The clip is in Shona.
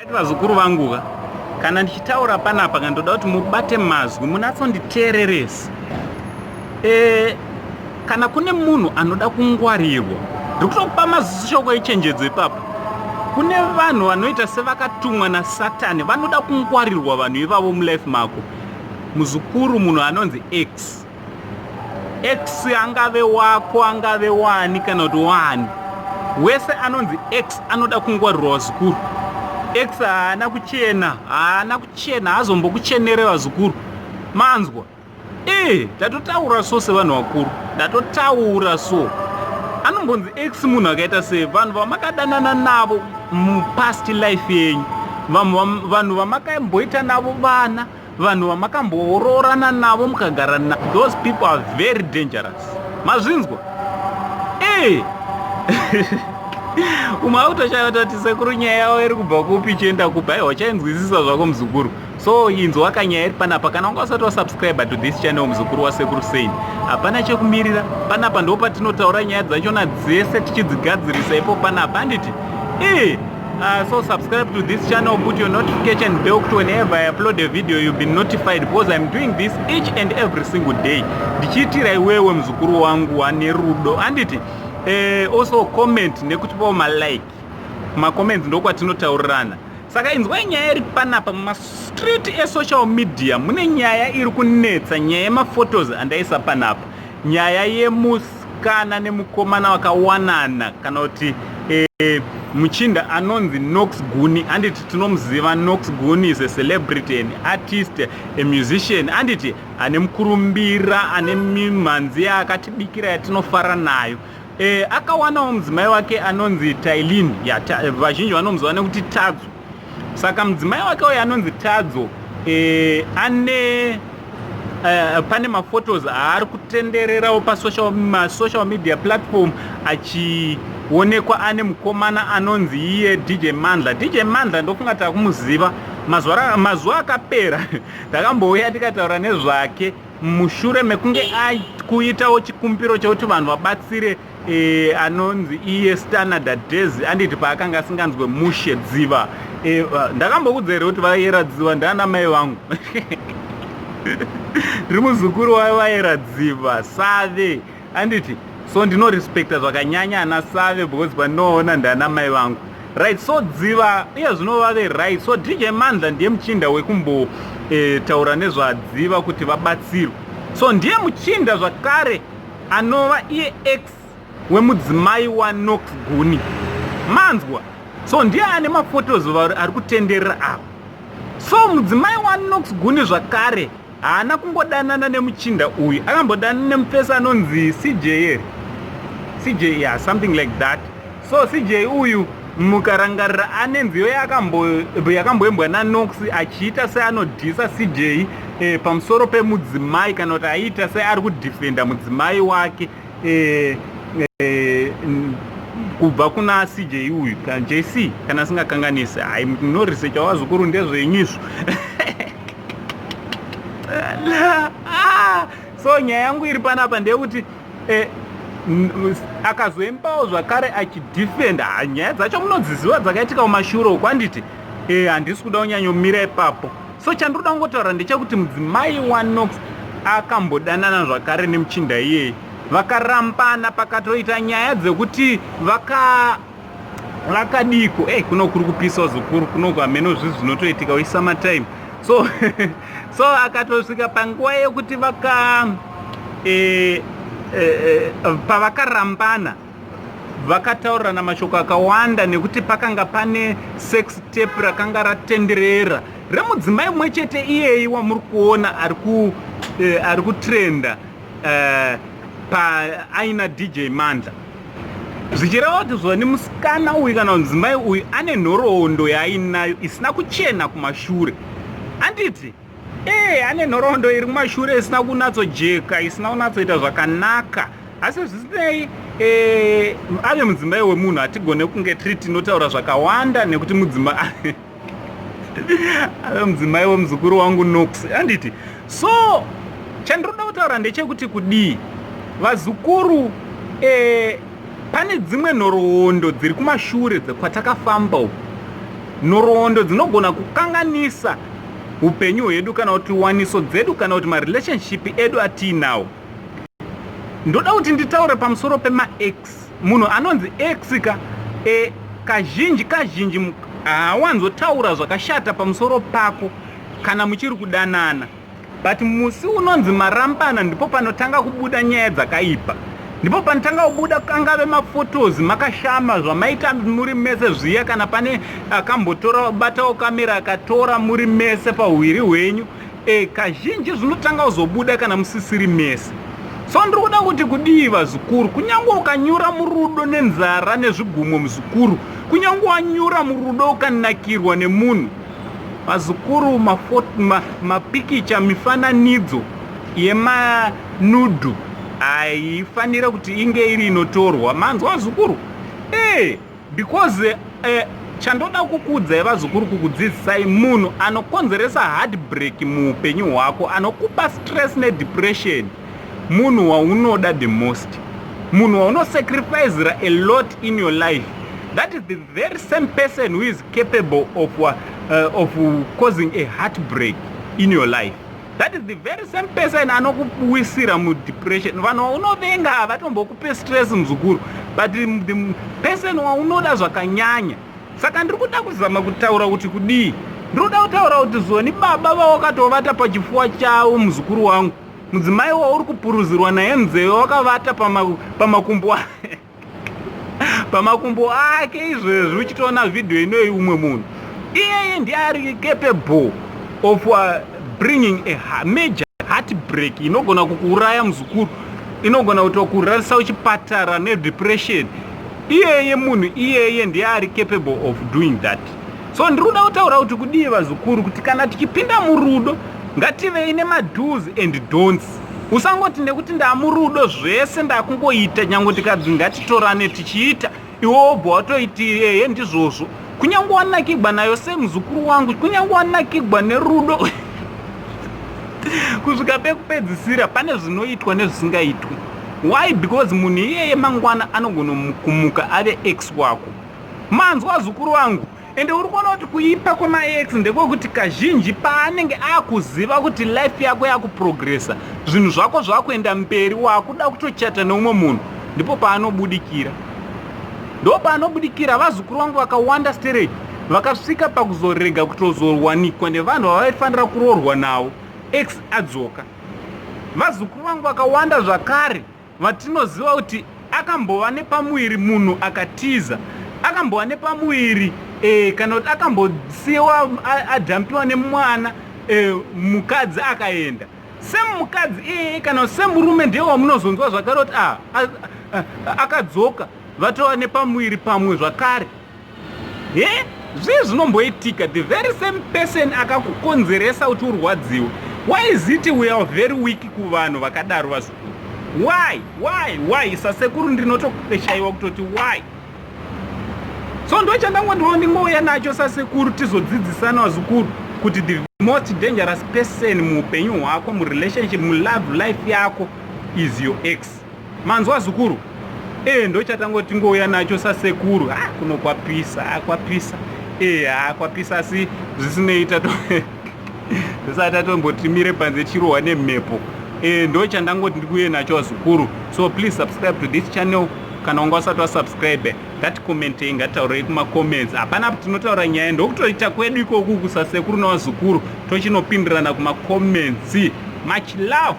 Vazukuru vangu kana ndichitaura panapa kandoda kuti mubate mazwi munatsonditeereresa. Kana kune munhu anoda kungwarirwa ndikutokupa mazishoko echenjedzo ipapo. Kune vanhu vanoita sevakatumwa naSatani vanoda kungwarirwa vanhu ivavo mulife mako. Muzukuru munhu anonzi X angave wako angave wani kana kuti wani wese anonzi X anoda kungwarirwa vazukuru. X haana kuchena hazombokuchenere vazukuru manzwa. Ndatotaura so sevanhu vakuru, ndatotaura so. Anombonzi X munhu akaita sei? Vanhu vamakadanana navo mupast life yenyu, vanhu vamakamboita navo vana, vanhu vamakambororana navo mukagara navo. Those people are very dangerous. Mazvinzwa? Umwe autoshava kuti sekuru nyaya yavo iri kubva kupi ichienda kupi. Aiwa, chainzwisisa zvako muzukuru. So inzwa kanyaya iri panapa. Kana unga usati wasubscribe to this channel muzukuru wasekuru Saini, hapana chekumirira. Panapa ndo patinotaura nyaya dzachona dzese tichidzigadzirisa ipo panapa. Handiti? So subscribe to this channel, put your notification bell kuti whenever I upload a video you'll be notified, because I'm doing this each and every single day. Ndichiitira iwewe muzukuru wangu wane rudo. Handiti? Also comment nekutipawo malike. Macomments ndokwatinotaurana. Saka inzwa nyaya iri panapa mumastreet esocial media mune nyaya iri kunetsa, nyaya yemaphotos andaisa panapa. Nyaya yemusikana nemukomana wakawanana kana kuti muchinda anonzi Knox Guni. Handiti tinomuziva Knox Guni is a celebrity, an artist, a musician. Handiti ane mukurumbira, ane mimhanzi akatibikira yatinofara nayo. Akawanawo mudzimai wake anonzi Tailin, vazhinji vanomuziva nekuti Tadzo. Saka mudzimai wake uyu anonzi Tadzo pane maphotos aari kutendererawo pasocial media platform achionekwa ane mukomana anonzi iye DJ Mandla. DJ Mandla ndofunga takumuziva mazuva akapera ndakambouya tikataura nezvake mushure mekunge kuitawo chikumbiro chekuti vanhu vabatsire anonzi iye Standard Days. Handiti paakanga asinganzwe mushe dziva. Ndakambokudzera kuti vayera dziva ndaana mai vangu. Ndiri muzukuru wavayera dziva Save. Handiti? So ndinorespekta zvakanyanya ana Save because pandinoona ndaana mai vangu. Right, so dziva iye zvinovave right. So DJ Mandla ndiye muchinda wekumbotaura nezvadziva kuti vabatsirwe. So ndiye muchinda zvakare anova iye X wemudzimai waKnox Guni. Manzwa? So ndiye ane maphotos ari kutenderera apo. So mudzimai waKnox Guni zvakare haana kungodanana nemuchinda uyu, akambodanana nemupesa anonzi CJ, yeah, something like that. So CJ uyu mukarangarira ane nziyo yakamboembwa naKnox achiita seanodhisa CJ pamusoro pemudzimai kana kuti aita seari kudhifenda mudzimai wake kubva kuna CJ uyu kana JC kana singakanganisi. Hai, munorisecha wazukuru ndezvenyizvo. So nyaya yangu iri panapa ndeyekuti akazoembawo zvakare achidhifenda. Nyaya dzacho munodziziva dzakaitika mumashure uko. Handiti? Handisi kuda kunyanyomira ipapo. So chandinoda kungotaura ndechekuti mudzimai waKnox akambodanana zvakare nemuchinda iyeye, vakarambana, pakatoita nyaya dzekuti vakadiko. Kuno kuri kupisa zukuru, kuno kwameno zvizi zvinotoitika we time. So akatosvika panguva yekuti pavakarambana vakataurirana mashoko akawanda nekuti pakanga pane sex tape rakanga ratenderera remudzimai mumwe chete iyeyi wamuri kuona ari kutrenda aina DJ Mandla. Zvichireva kuti zvoni musikana uyu kana mudzimai uyu ane nhoroondo yaainayo isina kuchena kumashure. Handiti? Ane nhoroondo iri kumashure isina kunatsojeka, isina kunatsoita zvakanaka. Asi zvisinei ave mudzimai wemunhu hatigone kunge tiri tinotaura zvakawanda nekuti mudzimai ave mudzimai wemuzukuru wangu Knox. Handiti? So chandinoda kutaura ndechekuti kudii vazukuru pane dzimwe nhoroondo dziri kumashure kwatakafamba uko nhoroondo dzinogona kukanganisa upenyu hwedu kana kuti waniso dzedu kana kuti marelationship edu atiinawo. Ndoda kuti nditaure pamusoro pemax. Munhu anonzi x kazhinji haawanzotaura zvakashata pamusoro pako kana muchiri kudanana, but musi unonzi marambana ndipo panotanga kubuda nyaya dzakaipa, ndipo panotanga kubuda angave mafotos makashama zvamaita muri mese zviya, kana pane akambotora batawo kamera akatora muri mese pahwiri hwenyu, kazhinji zvinotanga kuzobuda kana musisiri mese. So ndiri kuda kuti kudii vazukuru, kunyange ukanyura murudo nenzara nezvigumo muzukuru, kunyange wanyura murudo ukanakirwa nemunhu, vazukuru, mapikicha, mifananidzo yemanudhu haifanira kuti inge iri inotorwa. Manzwa vazukuru? Because chandoda kukudzai vazukuru, kukudzidzisai, munhu anokonzeresa heartbreak muupenyu hwako, anokupa stress nedepression, munhu waunoda the most, munhu waunosacrificera a lot in your life. That is the very same person who is capable of causing a heartbreak in your life. That is the very same person anokuwisira mudepression. Vanhu vaunovenga havatombokupe stress muzukuru, but the person waunoda zvakanyanya. Saka ndiri kuda kuzama kutaura kuti kudii, ndiri kuda kutaura kuti zoni baba vawakatovata pachifuva chavo muzukuru wangu, mudzimai wauri kupuruzirwa naye nzeve wakavata pamakumbo ake izvezvi, uchitoona vhidhiyo inoyi. Umwe munhu iyeye ndiye ari capable of bringing a major heartbreak inogona kukuuraya muzukuru, inogona kutokurarisa uchipatara nedepression. Iyeye munhu iyeye ndiye ari capable of doing that. So ndiri kuda kutaura kuti kudii vazukuru, kuti kana tichipinda murudo ngative ine mado's and don'ts. Usangoti nekuti ndamurudo zvese ndakungoita, nyange tikadzi ngatitorane tichiita, iwe wobva watoiti ndizvozvo. Kunyange wanakigwa nayo semuzukuru wangu, kunyange wanakigwa nerudo kusvika pekupedzisira, pane zvinoitwa nezvisingaitwi. Why? Because munhu iyeye mangwana anogona kumuka ave ex wako. Manzwa zukuru wangu? Ende uri kuona kuti kuipa kwemax ndekwekuti kazhinji paanenge akuziva kuti life yako yakuprogressa, zvinhu zvako zvakuenda mberi, wakuda kutochata neumwe munhu, ndipo paanobudikira. Ndo paanobudikira. Vazukuru vangu vakawanda stage vakasvika pakuzorega kutozowanikwa nevanhu vavaifanira kuroorwa navo, ex adzoka. Vazukuru vangu vakawanda zvakare vatinoziva kuti akambova nepamuviri munhu akatiza, akambova nepamuviri kana kuti akambosiyiwa adhampiwa nemwana, mukadzi akaenda. Semukadzi kana semurume ndiye wamunozonzwa zvakare kuti akadzoka vatova nepamuviri pamwe zvakare. Zvii zvinomboitika? The very same person akakukonzeresa kuti urwadziwe. Why is it we are very weak kuvanhu vakadaro vazukuru? Why? Sasekuru ndinotoshayiwa kutoti why? So ndo ndingouya nacho sasekuru, tizodzidzisana vazukuru kuti the most dangerous person muupenyu hwako, murelationship, mulove life yako is your ex. Manzwa zukuru? Ndo tingouya nacho sasekuru. Kunokwapisa, kwapisa. Kwapisa, asi zvisinoita tisati tombotimire panze chirohwa nemhepo. Ndo chandangoti ndikuye nacho vazukuru. So please subscribe to this channel. Kana wanga usati wasubscribe, ngatikomentei, ngataurei kumacomments. Hapana tinotaura nyaya, ndokutoita kwedu ikoku kusasekuru navazukuru, tochinopindirana kumacomments. Much love.